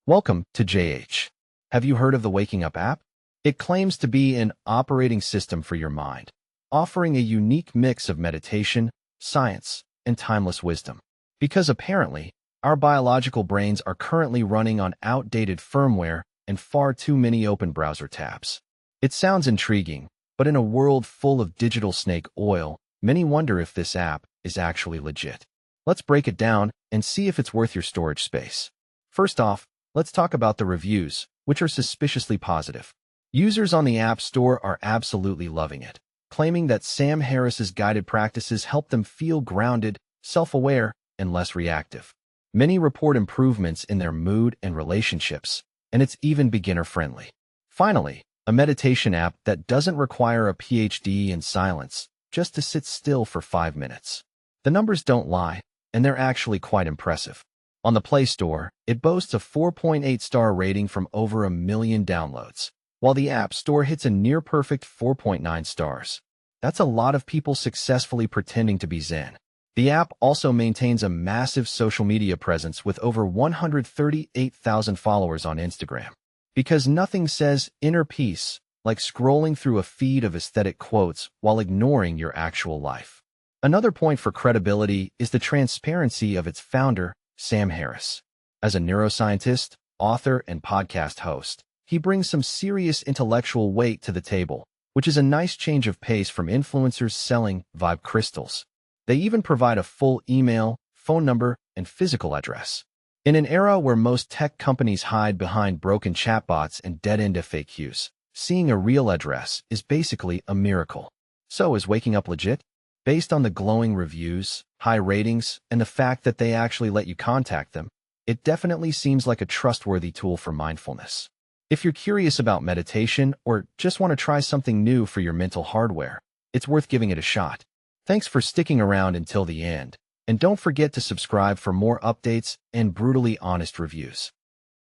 Welcome to JH. Have you heard of the Waking Up app? It claims to be an operating system for your mind, offering a unique mix of meditation, science, and timeless wisdom. Because apparently, our biological brains are currently running on outdated firmware and far too many open browser tabs. It sounds intriguing, but in a world full of digital snake oil, many wonder if this app is actually legit. Let's break it down and see if it's worth your storage space. First off, let's talk about the reviews, which are suspiciously positive. Users on the App Store are absolutely loving it, claiming that Sam Harris's guided practices help them feel grounded, self-aware, and less reactive. Many report improvements in their mood and relationships, and it's even beginner-friendly. Finally, a meditation app that doesn't require a PhD in silence, just to sit still for 5 minutes. The numbers don't lie, and they're actually quite impressive. On the Play Store, it boasts a 4.8-star rating from over 1 million downloads, while the App Store hits a near-perfect 4.9 stars. That's a lot of people successfully pretending to be Zen. The app also maintains a massive social media presence with over 138,000 followers on Instagram. Because nothing says inner peace like scrolling through a feed of aesthetic quotes while ignoring your actual life. Another point for credibility is the transparency of its founder, Sam Harris. As a neuroscientist, author, and podcast host, he brings some serious intellectual weight to the table, which is a nice change of pace from influencers selling vibe crystals. They even provide a full email, phone number, and physical address. In an era where most tech companies hide behind broken chatbots and dead-end FAQs, seeing a real address is basically a miracle. So is Waking Up legit? Based on the glowing reviews, high ratings, and the fact that they actually let you contact them, it definitely seems like a trustworthy tool for mindfulness. If you're curious about meditation or just want to try something new for your mental hardware, it's worth giving it a shot. Thanks for sticking around until the end, and don't forget to subscribe for more updates and brutally honest reviews.